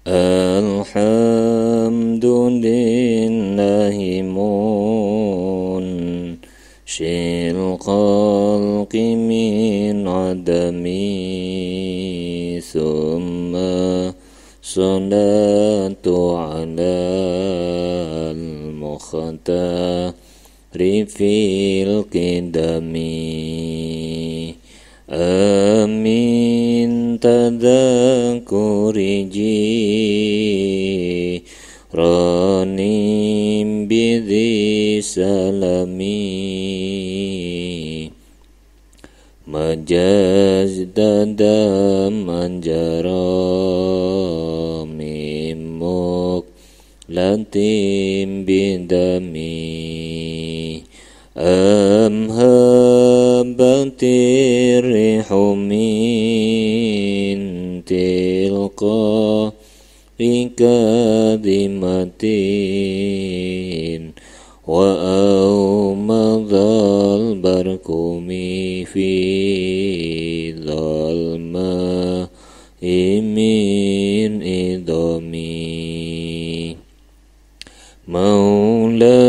Alhamdulillahi munshil khalqi min adami summa salatu ala al-mukhtari fil qidami amin tadakuri jiranim bidhi salami majazdada manjara mimuk latim bidami amhabatir rihumin tilqa bikadimatin wa awmadhal barkumi fi dhalma imin idami Maulaya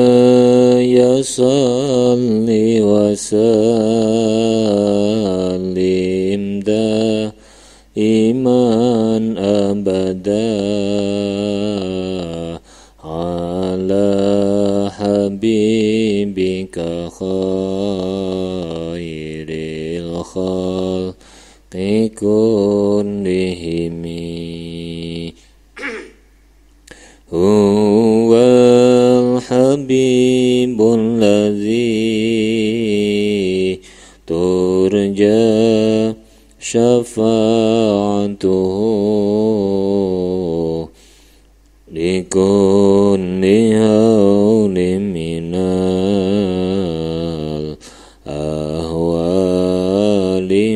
salli wa sallim iman abada ala habibika khairil khalqi kullihimi huwal habibul ladzi turja syafa'atuhu likulli hawlim minal ahwali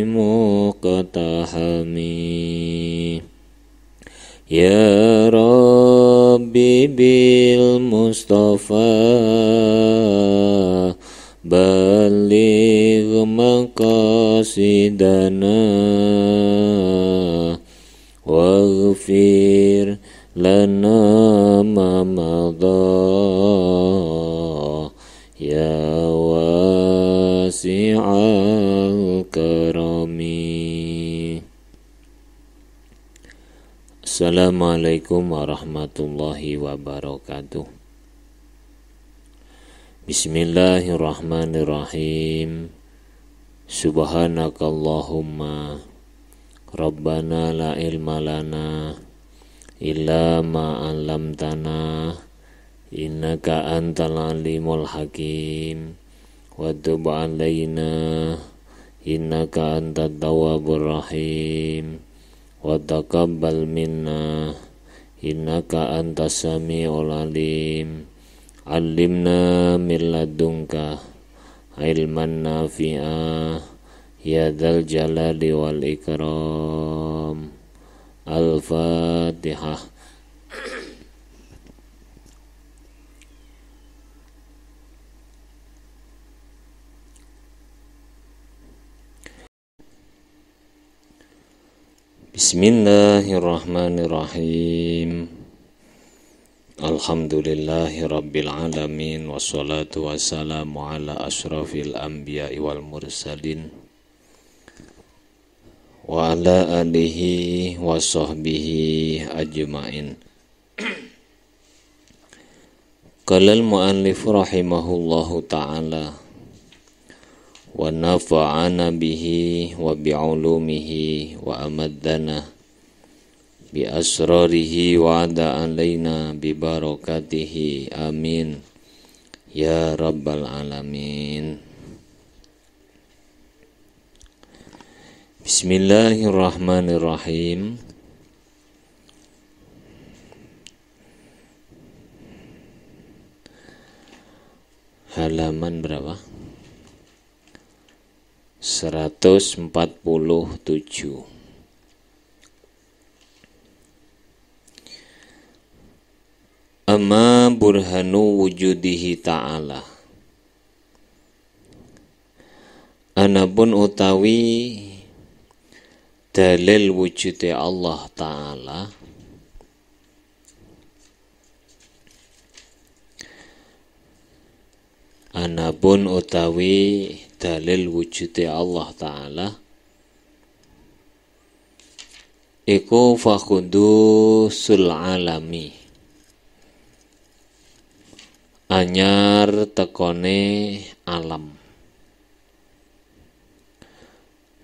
muqtahami ya Rabbi bil Mustafa baligh maqasidana waghfir lana ma madha ya wasi'al karami. Assalamualaikum warahmatullahi wabarakatuh. Bismillahirrahmanirrahim. Subhanakallahumma Rabbana la ilma lana illa ma 'allamtana innaka antal alimul hakim wa tub 'alaina innaka antat tawwabur rahim wa taqabbal minna innaka antas samiul alim. Allimna min ladunka ilman nafi'a ya dzal jalali wal ikram. Al-Fatihah. Bismillahirrahmanirrahim. Alhamdulillahi rabbil alamin. Wassalatu wassalamu ala ashrafil anbiya'i wal mursalin wa ala alihi wa sahbihi ajma'in. Qalal mu'allif rahimahullahu ta'ala wa nafa'ana bihi wa bi'ulumihi wa amaddana bi asrarihi wa ada alaina bi barakatihi amin ya rabbal alamin. Bismillahirrahmanirrahim. Halaman berapa? 147. Amma burhanu wujudihi ta'ala. Anapun utawi dalil wujudnya Allah Ta'ala Anapun utawi dalil wujude Allah Ta'ala iku fakhudusul alami, anyar tekone alam.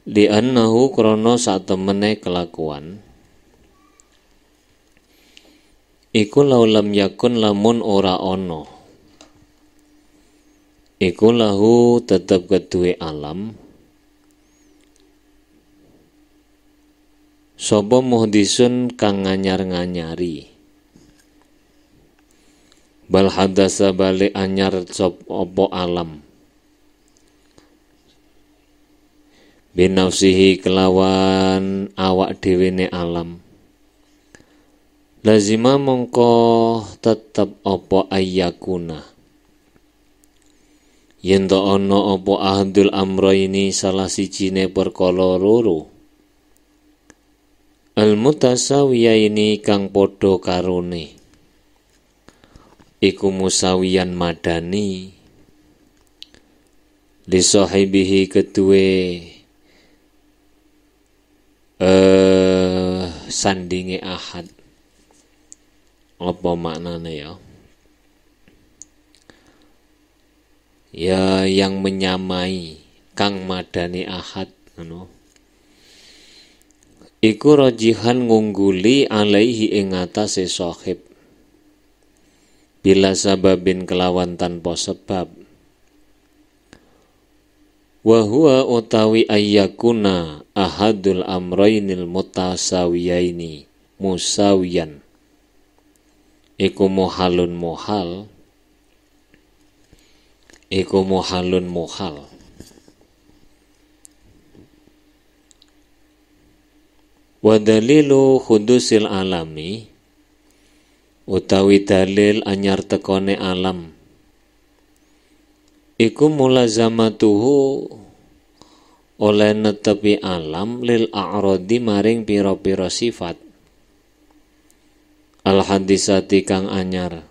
Li'annahu krono satemene kelakuan iku laulam yakun lamun ora ono iku lahu tetep kedue alam sapa muhdisun kang nganyar-nganyari bal hadasa balik anyar sop opo alam binafsihi kelawan awak dhewene alam lazima mongko tetep opo ayyakuna yen to ana opo ahadul amraini salah sijine perkara loro al mutasawiyaini kang padha karone iku musawiyan madani li sahibihi kedue sandinge ahad. Apa maknanya ya? Ya yang menyamai kang madani ahad iku rajihan ngungguli alaihi ing atase sahib bila sababin kelawan tanpa sebab wa huwa utawi ayyakuna ahadul amrainil mutasawiyaini musawiyan iku muhalun muhal wa dalilu khudusil alami utawi dalil anyar tekone alam iku mulazamatuhu oleh netepi alam lil a'radi maring pira-pira sifat al hadisati kang anyar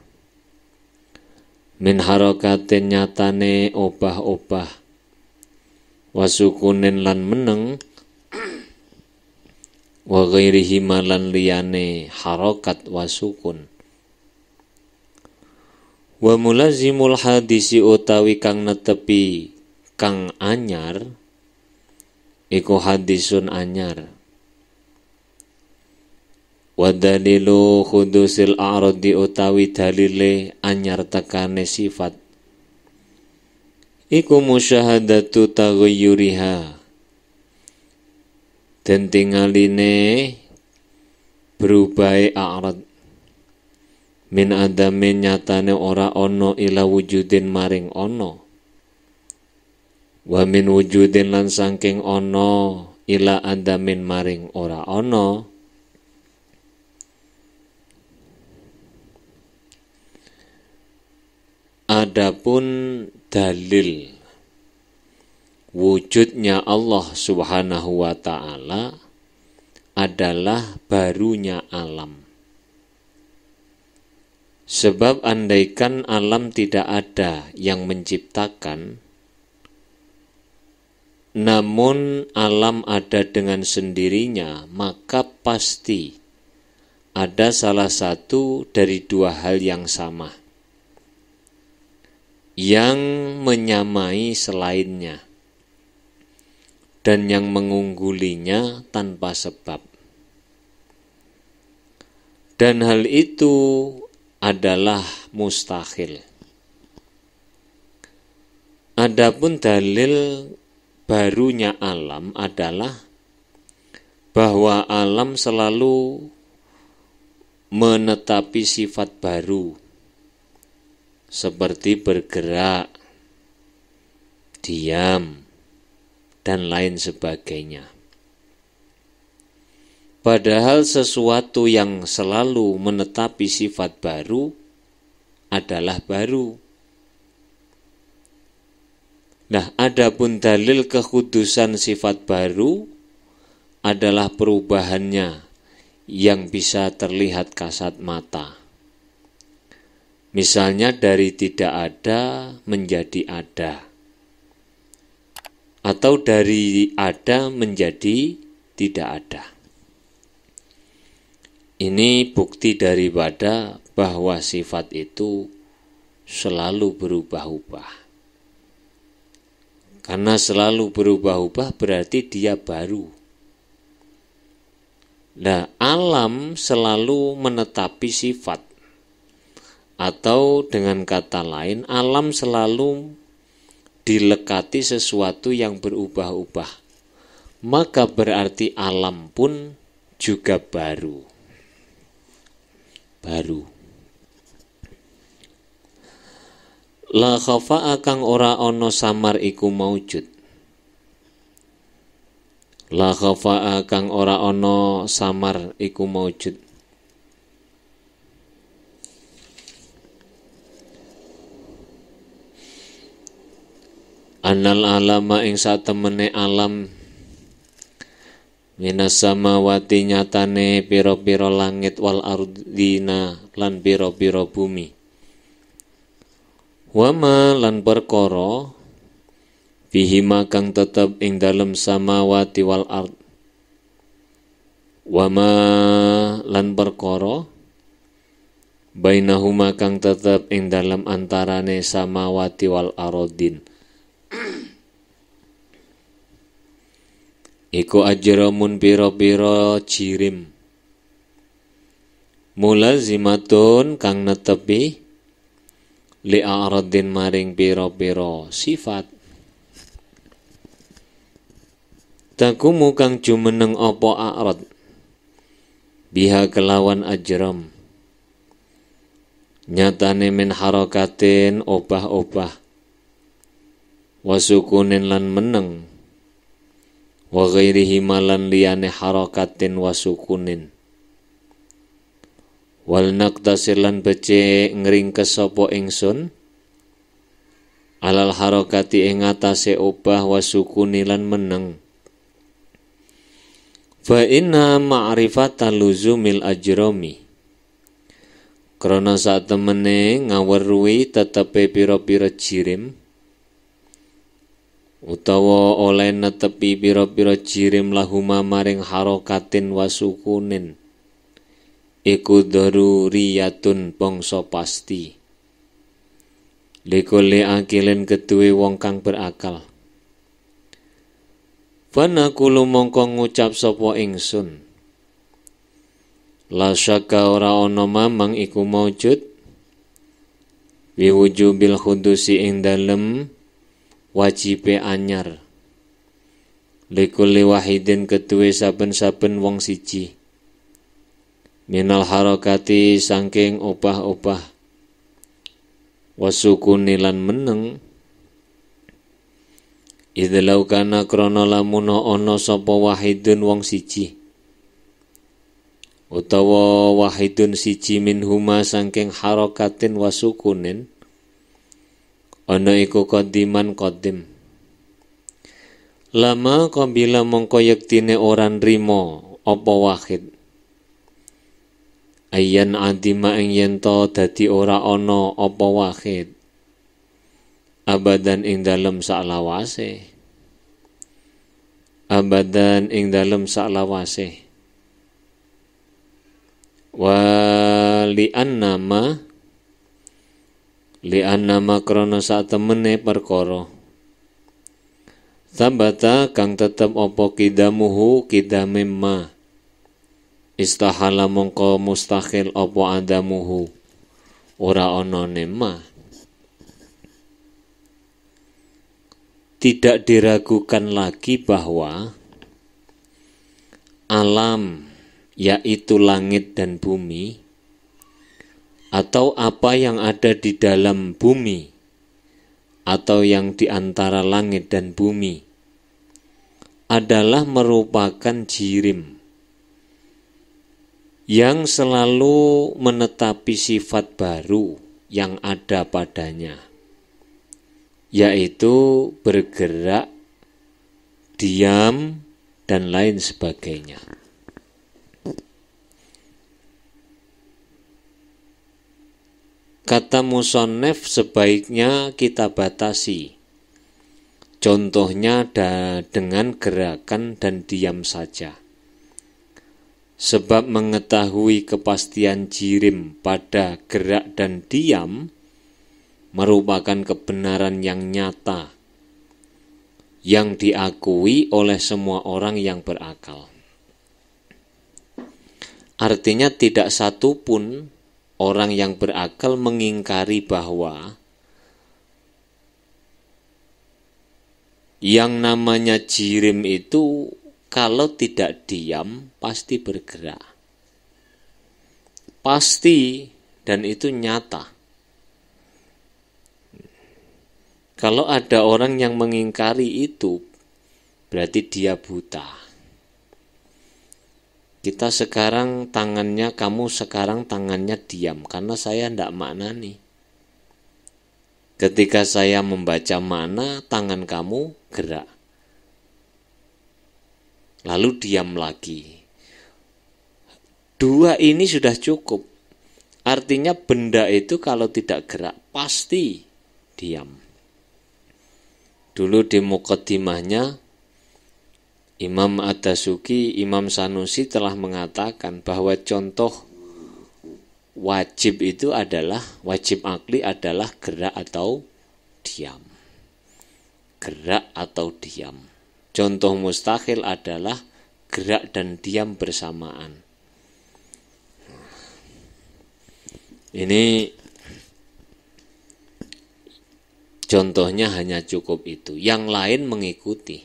min harakatin nyatane obah-obah wasukunin lan meneng wa ghairihi malan liyane harakat wasukun wa mulazimul hadisi utawi kang netepi kang anyar iku hadisun anyar wa dalilu khudusil a'radi utawi dalile anyar tekane sifat iku musyahadatu taghayyuriha den tingaline berubahe a'rad min adamin nyatane ora ono ila wujudin maring ono wa min wujudin lan saking ono ila adamin maring ora ono adapun dalil wujudnya Allah Subhanahu wa ta'ala adalah barunya alam. Sebab andaikan alam tidak ada yang menciptakan, namun alam ada dengan sendirinya, maka pasti ada salah satu dari dua hal yang sama, yang menyamai selainnya, dan yang mengunggulinya tanpa sebab. Dan hal itu adalah mustahil. Adapun dalil barunya alam adalah bahwa alam selalu menetapi sifat baru seperti bergerak, diam, dan lain sebagainya. Padahal sesuatu yang selalu menetapi sifat baru adalah baru. Nah, adapun dalil kekhudusan sifat baru adalah perubahannya yang bisa terlihat kasat mata. Misalnya dari tidak ada menjadi ada, atau dari ada menjadi tidak ada. Ini bukti daripada bahwa sifat itu selalu berubah-ubah. Karena selalu berubah-ubah berarti dia baru. Nah, alam selalu menetapi sifat. Atau dengan kata lain, alam selalu dilekati sesuatu yang berubah-ubah. Maka berarti alam pun juga baru. La khafa'a kang ora ana samar iku maujud. La khafa'a kang ora ana samar iku maujud. Anal alama ing satemene alam minas samawati nyatane pira-pira langit wal ardina lan pira-pira bumi. Wama lan perkara bihima kang tetep ing dalem samawati wal ard. Wama lan perkara bainahuma kang tetep ing dalem antarane samawati wal ardin. Iku ajramun pira-pira jirim. Mulazimatun kang netepi li'aradin maring pira-pira sifat. Takumu kang jumeneng apa a'rad biha kelawan ajram. Nyatane min harakatin obah-obah wasukunin lan meneng wa ghairihi malan liyane harakatin wasukunin wal naqtasir lan becik ngringkes sapa ingsun alal harakati ing atase obah wasukuni lan meneng. Fa inna ma'rifata luzumil ajrami krana sak temene ngaweruhi tetepe pira-pira jirim utawa oleh netepi pira-pira jirim lahuma maring harakatin wasukunin iku daruriyatun bangsa pasti likule akilin keduwe wong kang berakal. Fana kulu mongko ngucap sapa ingsun la syaka ora ana mamang iku maujud wiwujubil khudusi ing dalem wajibe anyar likuli wahidin keduwe saben-saben wong siji minal harakati saking obah-obah wasukuni lan meneng idlau kana krana lamun ana sapa wahidun wong siji utawa wahidun siji minhuma saking harakatin wasukunin ana iku qadiman qadim. Lama qabila mongko yektine ora nrimo apa wahid. Ayyan adima ing yen to dadi ora ana apa wahid. Abadan ing dalem saklawase. Abadan ing dalem saklawase. Wa li'annama krana sak temene perkara sabata kang tetep apa kidamuhu kidame ma istahala mongko mustahil apa adamuhu ora anane ma. Tidak diragukan lagi bahwa alam yaitu langit dan bumi atau apa yang ada di dalam bumi atau yang di antara langit dan bumi adalah merupakan jirim yang selalu menetapi sifat baru yang ada padanya, yaitu bergerak, diam, dan lain sebagainya. Kata musonef sebaiknya kita batasi. Contohnya dengan gerakan dan diam saja. Sebab mengetahui kepastian jirim pada gerak dan diam merupakan kebenaran yang nyata yang diakui oleh semua orang yang berakal. Artinya tidak satu pun orang yang berakal mengingkari bahwa yang namanya jirim itu kalau tidak diam pasti bergerak. Pasti, dan itu nyata. Kalau ada orang yang mengingkari itu, berarti dia buta. Kita sekarang tangannya, kamu sekarang tangannya diam, karena saya tidak maknani. Ketika saya membaca makna, tangan kamu gerak. Lalu diam lagi. Dua ini sudah cukup. Artinya benda itu kalau tidak gerak, pasti diam. Dulu di muqaddimahnya, Imam Ad-Dasuki, Imam Sanusi telah mengatakan bahwa contoh wajib itu adalah, wajib akli adalah gerak atau diam. Gerak atau diam. Contoh mustahil adalah gerak dan diam bersamaan. Ini contohnya hanya cukup itu. Yang lain mengikuti.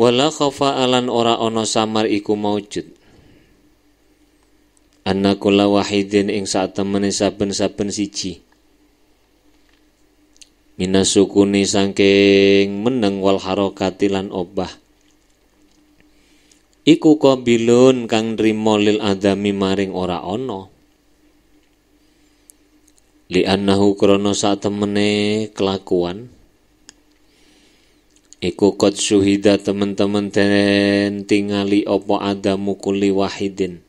Wala khafa'alan ora ono samar iku maujud. Anna kulla wahidin ing sak temene saben-saben siji. Minasukuni sangking meneng wal harokati lan obah. Iku qabilun kang nrimo lil adami maring ora ono. Li annahu krana sak temene kelakuan. Iku qad syuhida teman-teman den tingali opo adamu kulli wahidin.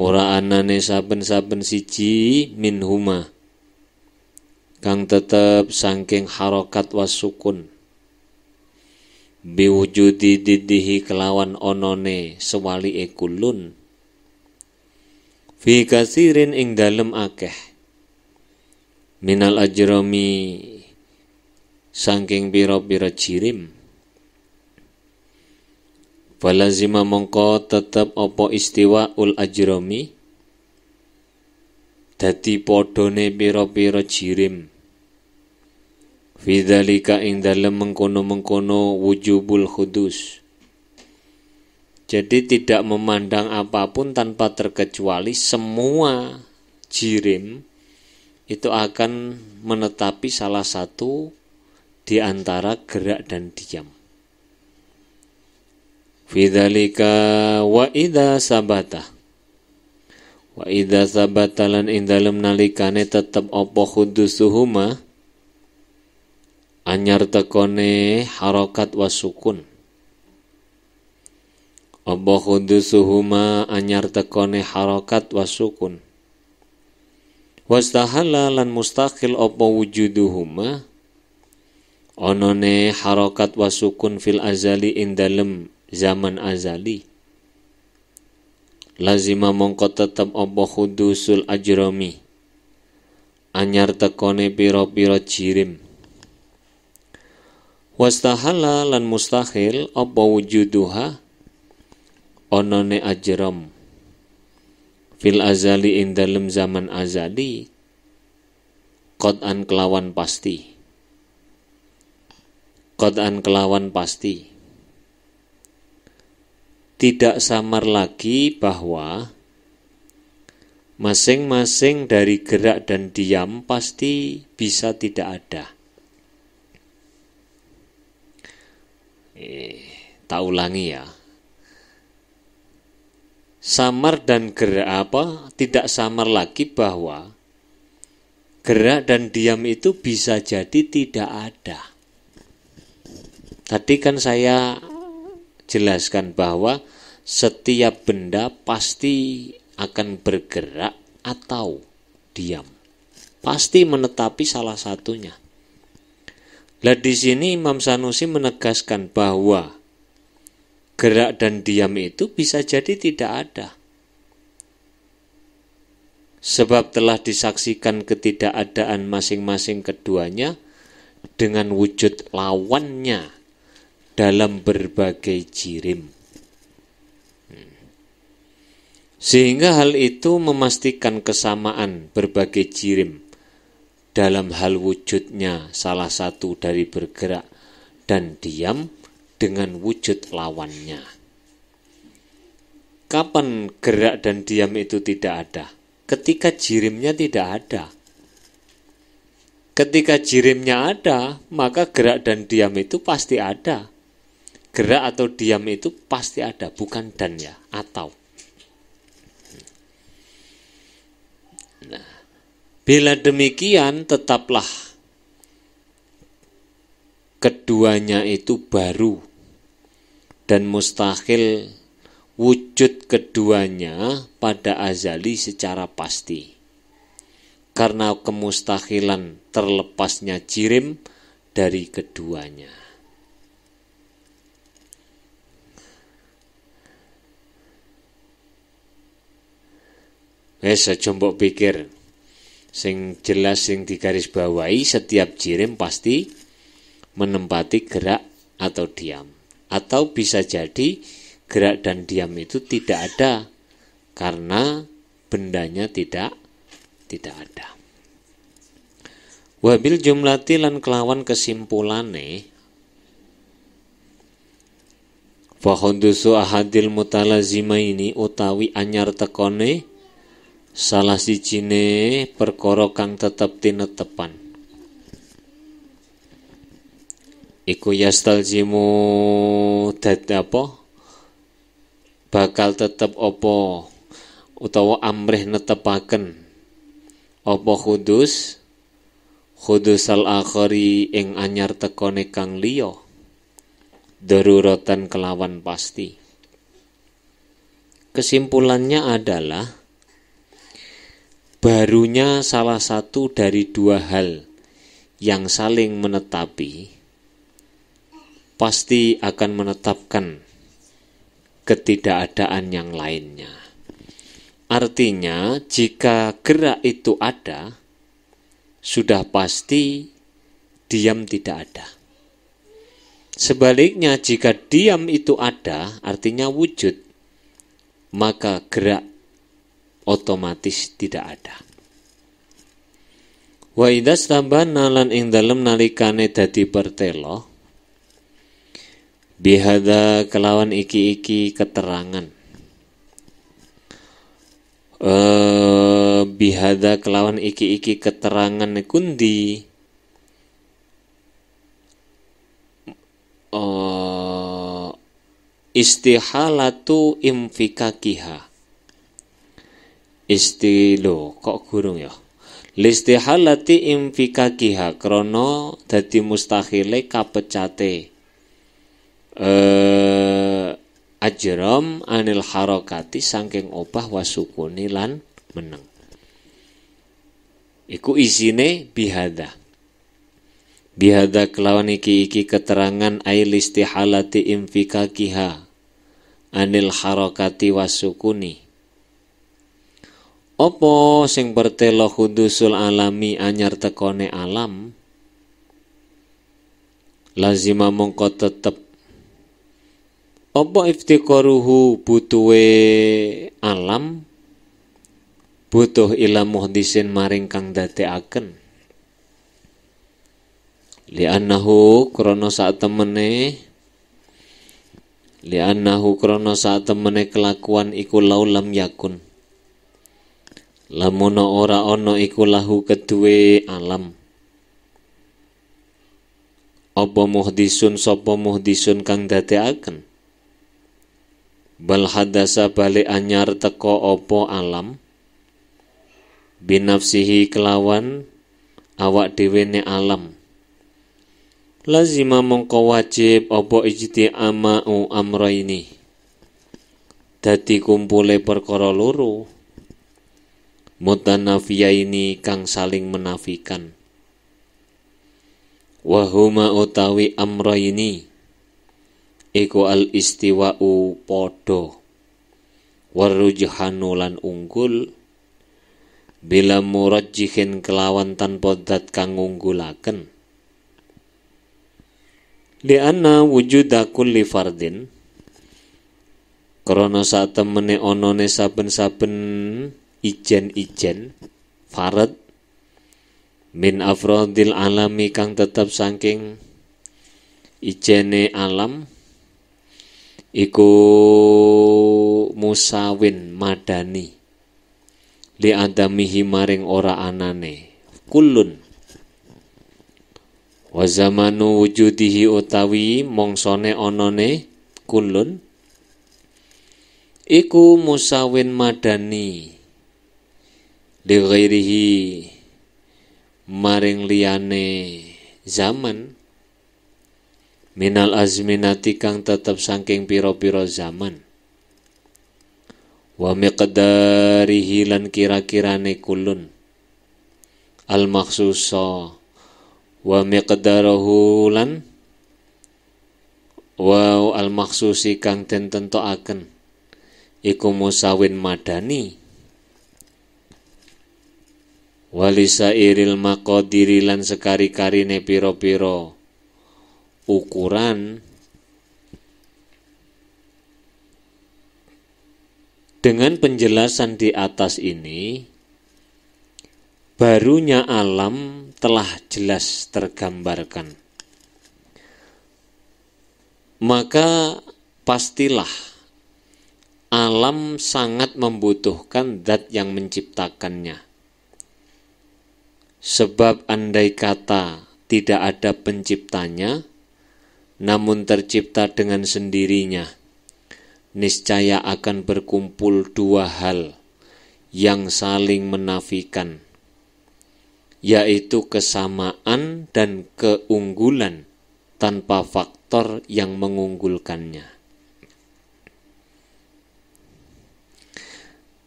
Ora anane saben-saben siji minhuma. Kang tetep saking harokat wasukun biwujudi didihi kelawan onone sewali kulun fi kasirin ing dalem akeh minal ajrami saking pira-pira jirim falazima mongko tetep opo istiwa ul ajrami dadi podone pira-pira jirim. Fidzalika ing dalem mengkono-mengkono wujubul khudus. Jadi tidak memandang apapun tanpa terkecuali semua jirim itu akan menetapi salah satu di antara gerak dan diam. Fidzalika wa idza sabata. Wa idza sabatalan ing dalem nalikane tetep apa khudusuhuma anyar tekone harokat wasukun. Apa khudusuhuma anyar tekone harokat wasukun. Wastahala lan mustaqil apa wujuduhuma onone harokat wasukun fil azali ing dalem zaman azali. Lazima mongko tetep apa khudusul ajrami anyar tekone pira-pira jirim. Wastahala lan mustahil apa wujuduha onone ajram fil azali ing dalem zaman azali qad'an kelawan pasti. Qad'an kelawan pasti. Tidak samar lagi bahwa masing-masing dari gerak dan diam pasti bisa tidak ada. Tak ulangi ya. Samar dan gerak tidak samar lagi bahwa gerak dan diam itu bisa jadi tidak ada. Tadi kan saya jelaskan bahwa setiap benda pasti akan bergerak atau diam. Pasti menetapi salah satunya. Lah di sini Imam Sanusi menegaskan bahwa gerak dan diam itu bisa jadi tidak ada. Sebab telah disaksikan ketidakadaan masing-masing keduanya dengan wujud lawannya dalam berbagai jirim. Sehingga hal itu memastikan kesamaan berbagai jirim dalam hal wujudnya salah satu dari bergerak dan diam dengan wujud lawannya. Kapan gerak dan diam itu tidak ada? Ketika jirimnya tidak ada. Ketika jirimnya ada, maka gerak dan diam itu pasti ada. Gerak atau diam itu pasti ada, bukan dan ya, atau. Nah, bila demikian tetaplah keduanya itu baru dan mustahil wujud keduanya pada azali secara pasti. Karena kemustahilan terlepasnya jirim dari keduanya. Wes coba pikir, sing jelas sing digarisbawahi setiap jirim pasti menempati gerak atau diam. Atau bisa jadi gerak dan diam itu tidak ada karena bendanya tidak ada. Wabil jumlati lan kelawan kesimpulane fa hundusu ahadil mutalazimaini utawi anyar tekone salah sijine perkara kang tetep tinetepan iku yastalzimu dadi apa bakal tetep apa utawa amrih netepaken apa khudusal akhari ing anyar tekone kang liya daruratan kelawan pasti. Kesimpulannya adalah barunya salah satu dari dua hal yang saling menetapi pasti akan menetapkan ketidakadaan yang lainnya. Artinya, jika gerak itu ada, sudah pasti diam tidak ada. Sebaliknya, jika diam itu ada, artinya wujud, maka gerak otomatis tidak ada. Wa idas tambana lan ing dalem nalikane dadi pertelo bihada kelawan iki keterangan bihada kelawan iki keterangan kundi istihalatu imfikakiha istilo kok gurung ya listihalati imfikakiha krono dadi mustahile kapecate ajram anil harakati saking obah wasukuni lan meneng. Iku isine bihada kelawan iki keterangan ail istihalati infikakiha anil harakati wasukuni. Opo sing pertelo hudusul alami anyar tekone alam lazima mongko tetep apa iftiqaruhu butuhe alam butuh ila muhdisin maring kang dadekaken li'annahu krana sak temene kelakuan iku laulam yakun lamun ora ana iku lahu keduwe alam apa muhdisun sapa muhdisun kang dadekaken bal hadasa bali anyar teko opo alam binafsihi kelawan awak dhewe ne alam lazima mongko wajib opo ijti'ama'u amraini dadi kumpule perkara loro mutanafiyaini kang saling menafikan. Wahuma utawi amrayni iku al istiwa'u podo, warujhanu lan unggul, bila murajjihin kelawan tanpa dat kang ngunggulaken. Lianna wujuda kulli fardin, krana sak temene onone saben-saben ijen-ijen farad min afrodil alami kang tetep saking ijene alam iku musawin madani li adamihi maring ora anane kulun. Wa zamanu wujudihi utawi mongsone onone kulun iku musawin madani li ghairihi maring liyane zaman minal azminati kang tetep saking pira-pira zaman. Wa miqdarihi lan kira-kirane kulun al makhsusa wa miqdaruhu lan wa al makhsusi kang den tentokaken iku musawin madani. Walisa iril maqadiri lan sekari-karine pira-pira ukuran. Dengan penjelasan di atas ini, barunya alam telah jelas tergambarkan. Maka pastilah alam sangat membutuhkan zat yang menciptakannya. Sebab andai kata tidak ada penciptanya, namun tercipta dengan sendirinya, niscaya akan berkumpul dua hal yang saling menafikan, yaitu kesamaan dan keunggulan tanpa faktor yang mengunggulkannya.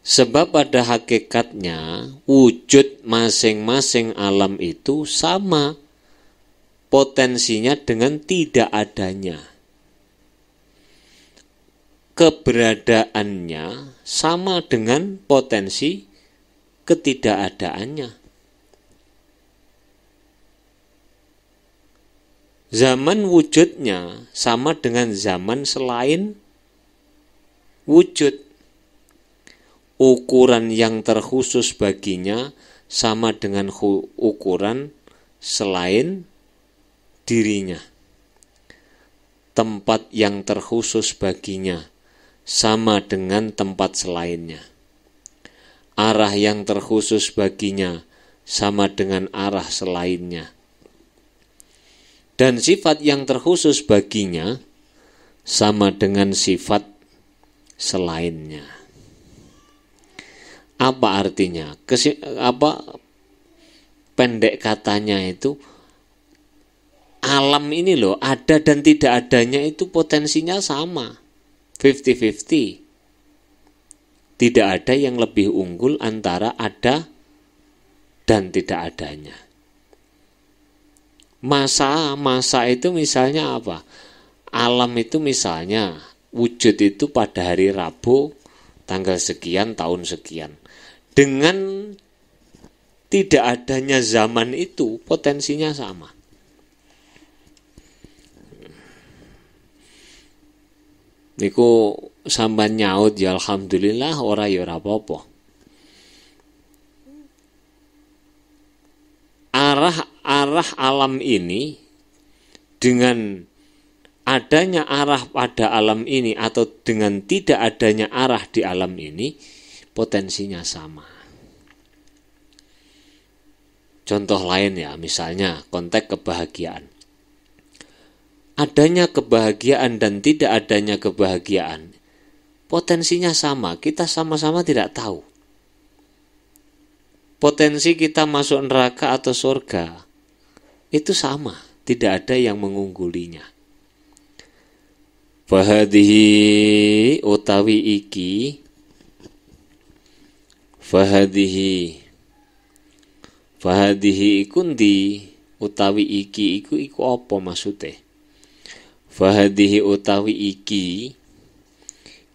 Sebab pada hakikatnya wujud masing-masing alam itu sama potensinya dengan tidak adanya. Keberadaannya sama dengan potensi ketidakadaannya. Zaman wujudnya sama dengan zaman selain wujud. Ukuran yang terkhusus baginya sama dengan ukuran selain dirinya. Tempat yang terkhusus baginya sama dengan tempat selainnya. Arah yang terkhusus baginya sama dengan arah selainnya. Dan sifat yang terkhusus baginya sama dengan sifat selainnya. Apa artinya? Pendek katanya itu, alam ini loh, ada dan tidak adanya itu potensinya sama, 50-50. Tidak ada yang lebih unggul antara ada dan tidak adanya. Masa itu misalnya apa? Alam itu misalnya wujud itu pada hari Rabu tanggal sekian tahun sekian. Dengan tidak adanya zaman itu potensinya sama. Niku sampean nyaut ya alhamdulillah, ora ya ora apa-apa. Arah alam ini dengan adanya arah pada alam ini atau dengan tidak adanya arah di alam ini potensinya sama. Contoh lain ya, misalnya konteks kebahagiaan. Adanya kebahagiaan dan tidak adanya kebahagiaan potensinya sama, kita sama-sama tidak tahu. Potensi kita masuk neraka atau surga itu sama, tidak ada yang mengunggulinya. Fahadhihi utawi iki Fahadihi iku ndi utawi iku apa maksude? Fahadihi utawi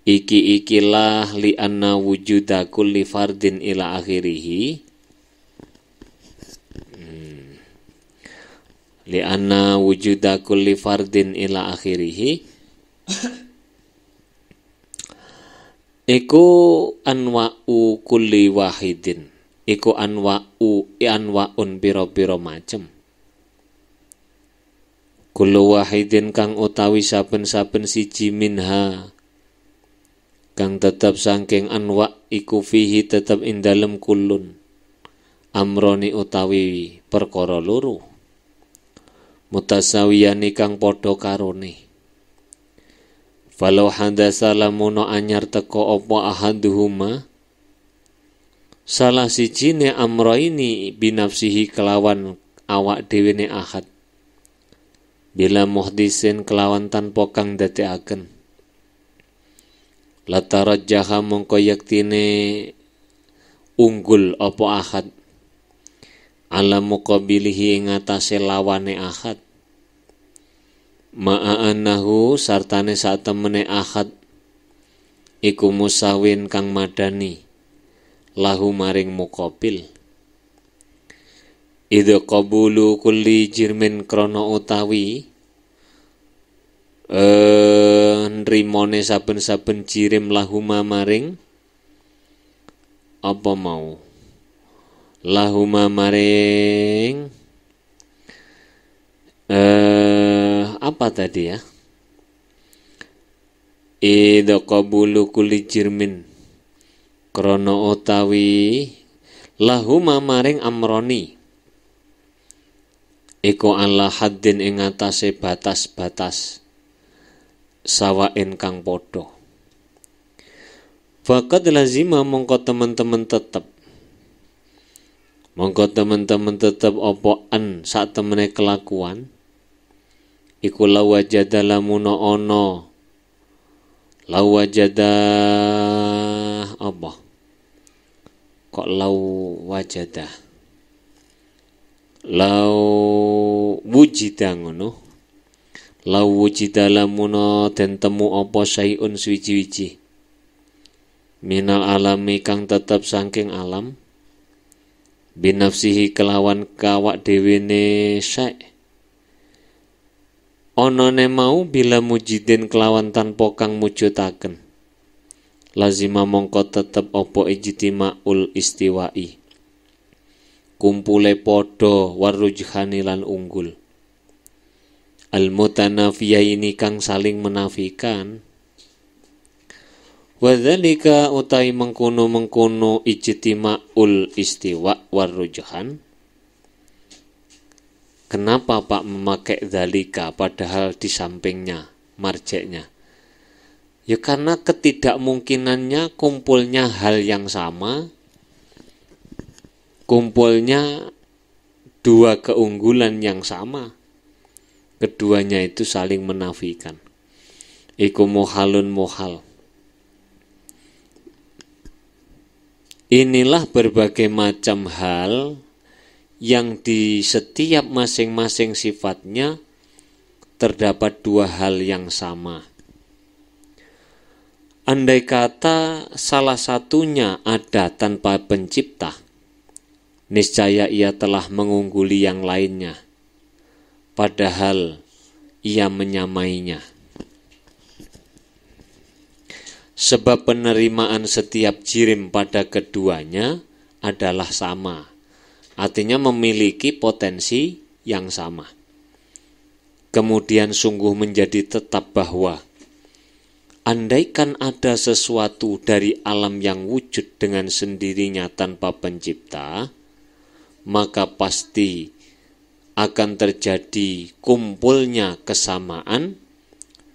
ikilah li anna wujuda kulli fardin ila akhirih. Li anna wujuda kulli fardin ila akhirih iku anwa'u kulli wahidin, iku anwa'un pira-pira macem. Kullu wahidin kang utawi saben-saben siji minha kang tetep saking anwa' iku fihi tetep ing dalem kulun amroni utawi perkara loro mutasawiyani kang padha karone. Falau hadasa lamuno anyar teko apa ahaduhuma salah sijine amroini binafsihi kelawan awak dhewe ne ahad bila muhdisin kelawan tanpa kang dadekaken latarajjaha mongko yaktine unggul apa ahad ala muqabilihi ing atase lawane ahad ma'anahu sartane satemene ahad iku musawin kang madani lahu maring muqabil. Idza qabulu kulli jirmin krana utawi nrimone saben-saben jirim lahuma maring apa mau lahuma maring apa tadi ya? Idza qabulu kulli jirmin krana utawi lahuma maring amroni iku ala haddin ing atase batas-batas sawain kang padha. Faqad lazima mongko teman-teman tetep apa an sak temene kelakuan iku lawajada lamuno ono lawajada apa kok lawajada wujida ngono wujida lamuno den temu apa sayun suwiji-wiji minal alami kang tetep saking alam binafsihi kelawan kawak dhewene syai onone mau bila mujidin kelawan tanpa kang mujudaken lazima mongko tetep apa ijtima'ul istiwa'i kumpule padha warujhani lan unggul al mutanafiyaini kang saling menafikan wadzalika utai mengkono ijtima'ul istiwa warujhan. Kenapa Pak memakai dzalika padahal di sampingnya marjeknya? Ya karena ketidakmungkinannya kumpulnya hal yang sama, kumpulnya dua keunggulan yang sama, keduanya itu saling menafikan. Iku muhalun muhal. Inilah berbagai macam hal yang di setiap masing-masing sifatnya terdapat dua hal yang sama. Andai kata salah satunya ada tanpa pencipta, niscaya ia telah mengungguli yang lainnya, padahal ia menyamainya. Sebab penerimaan setiap jirim pada keduanya adalah sama, artinya memiliki potensi yang sama. Kemudian sungguh menjadi tetap bahwa andaikan ada sesuatu dari alam yang wujud dengan sendirinya tanpa pencipta, maka pasti akan terjadi kumpulnya kesamaan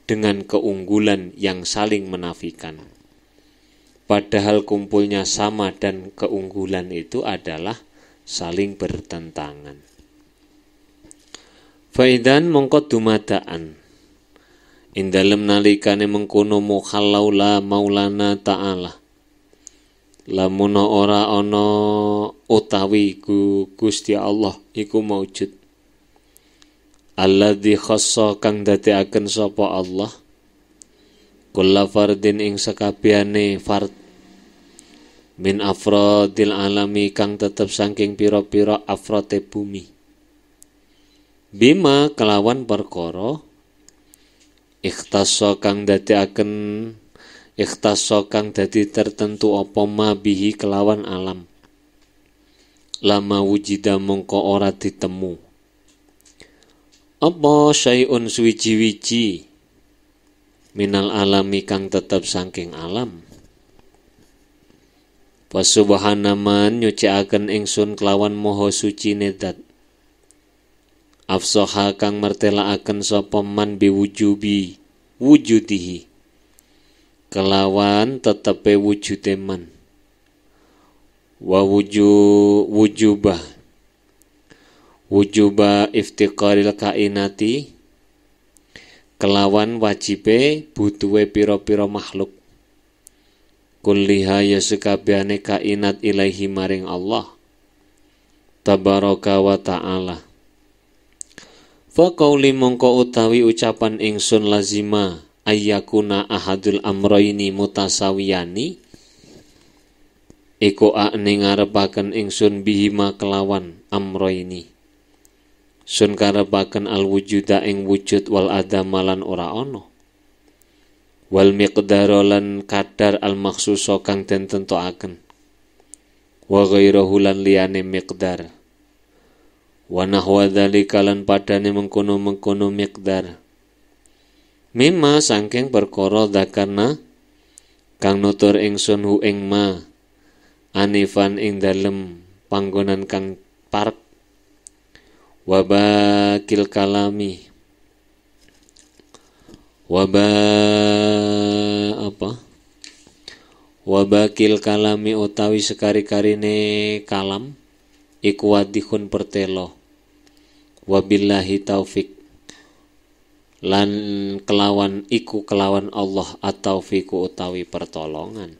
dengan keunggulan yang saling menafikan. Padahal kumpulnya sama dan keunggulan itu adalah saling bertentangan. Faidan mongko dumadaan indalem nalikane mengkono mukhallaula maulana ta'ala lamun ora ana utawi Gusti Allah iku maujud. Alladzi khassa kang dadekaken sapa Allah kulla fardin ing sakabehane fard min afradil alami kang tetep saking pira-pira afrate bumi. Bima kelawan perkara ikhtassa kang dadi tertentu apa ma bihi kelawan alam. Lama wujida mongko ora ditemu apa syai'un suwiji-wiji minal alami kang tetep saking alam. Pasubhanaman nyucikaken ingsun kelawan moho suci nedat. Afsoha kang mertelaaken sapa man biwujubi wujudihi kelawan tetepe wujude man. Wa wujubah iftiqaril kainati kelawan wajibe butuhe pira-pira makhluk kulliha ya sekabehane kainat ilaihi maring Allah tabaraka wa ta'ala. Fa qauli mongko utawi ucapan ingsun lazima ayyakuna ahadul amrayni mutasawiyani iku ning ngarepaken ingsun bihima kelawan amrayni sun karepaken al wujuda ing wujud wal adamalan ora ana wal miqdara lan kadar al makhsusa kang den tentokaken wa ghairahu lan liyane miqdar wa nahwa dzalika lan padane mengkono-mengkono miqdar mimma saking perkara zakarna kang nutur ingsun hu ing ma anifan ing dalem panggonan kang parek wabakil kalami wabakil kalami utawi sekari-karine kalam iku wadihun pertelo wabillahi taufik lan kelawan iku kelawan Allah at-taufiku utawi pertolongan.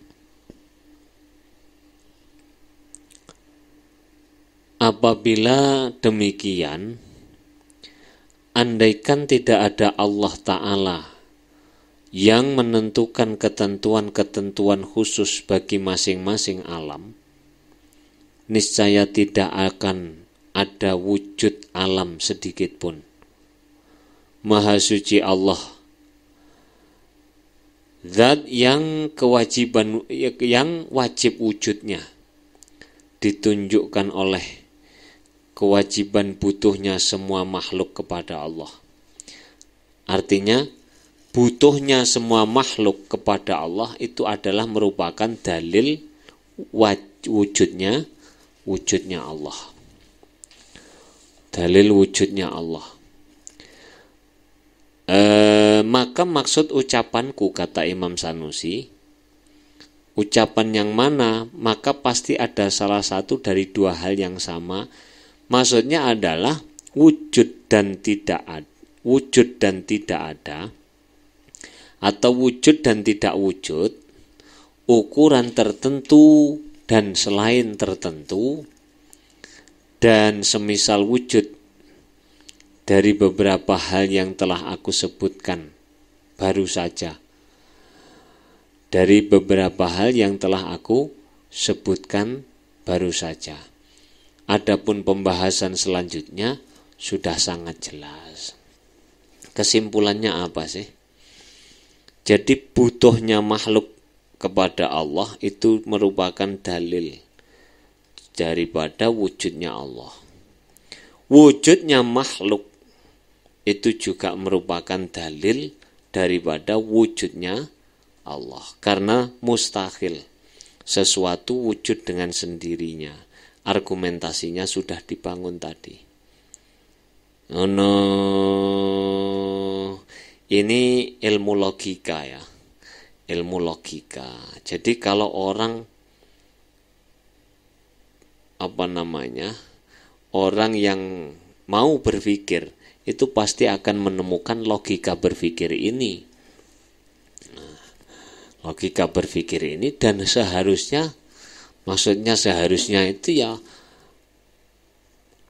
Apabila demikian, andaikan tidak ada Allah Ta'ala yang menentukan ketentuan-ketentuan khusus bagi masing-masing alam, niscaya tidak akan ada wujud alam sedikit pun. Maha suci Allah, zat yang wajib wujudnya ditunjukkan oleh kewajiban butuhnya semua makhluk kepada Allah. Artinya butuhnya semua makhluk kepada Allah itu adalah merupakan dalil wujudnya Allah. Dalil wujudnya Allah. Maka maksud ucapanku, kata Imam Sanusi, ucapan yang mana, maka pasti ada salah satu dari dua hal yang sama. Maksudnya adalah wujud dan tidak ada, atau wujud dan tidak wujud, ukuran tertentu dan selain tertentu, dan semisal wujud dari beberapa hal yang telah aku sebutkan baru saja. Dari beberapa hal yang telah aku sebutkan baru saja. Adapun pembahasan selanjutnya sudah sangat jelas. Kesimpulannya apa sih? Jadi butuhnya makhluk kepada Allah itu merupakan dalil daripada wujudnya Allah. Wujudnya makhluk itu juga merupakan dalil daripada wujudnya Allah. Karena mustahil sesuatu wujud dengan sendirinya. Argumentasinya sudah dibangun tadi. Ini ilmu logika ya. Ilmu logika. Jadi kalau orang orang yang mau berpikir itu pasti akan menemukan logika berpikir ini. Logika berpikir ini, dan seharusnya Maksudnya seharusnya itu ya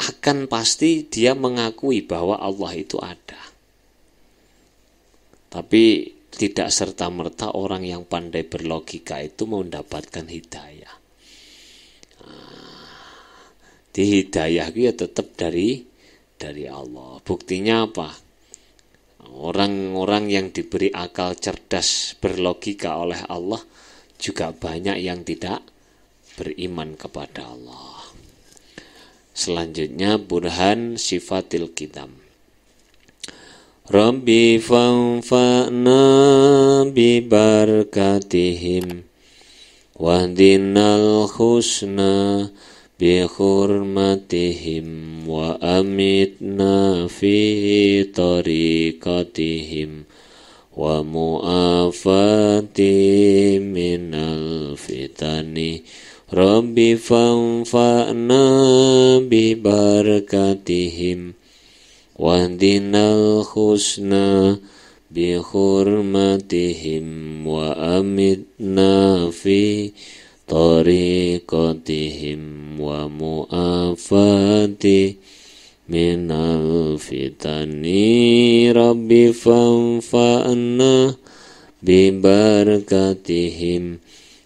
akan pasti dia mengakui bahwa Allah itu ada. Tapi tidak serta-merta orang yang pandai berlogika itu mendapatkan hidayah. Di hidayah itu ya tetap dari Allah. Buktinya apa? Orang-orang yang diberi akal cerdas berlogika oleh Allah juga banyak yang tidak beriman kepada Allah. Selanjutnya burhan sifatil qidam. Rabbi fanfa'na bi barakatihim wahdinal husna bi hurmatihim wa amitna fi tariqatihim wa mu'afati minal fitani. Rabbi fanfa'na bi barakatihim wahdinal husna bi hurmatihim wa amitna fi tariqatihim wa mu'afati minal fitani. Rabbi fanfa'na bi barakatihim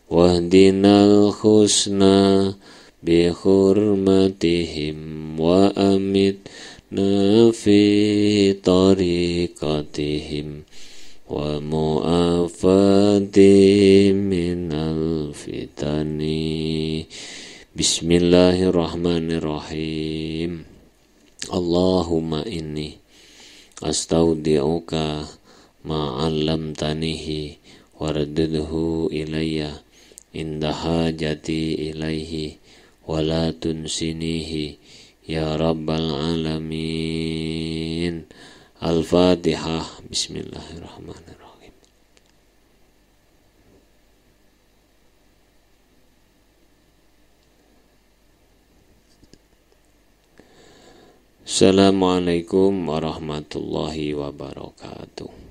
wahdinal husna bi hurmatihim wa amitna fi tariqatihim wa mu'afati minal fitani. Bismillahirrahmanirrahim. Allahumma inni astaudi'uka ma'allamtanihi wardudhu ilayya inda hajati ilaihi wala tunsinihi ya rabbal alamin. Al-Fatihah. Bismillahirrahmanirrahim. Assalamualaikum warahmatullahi wabarakatuh.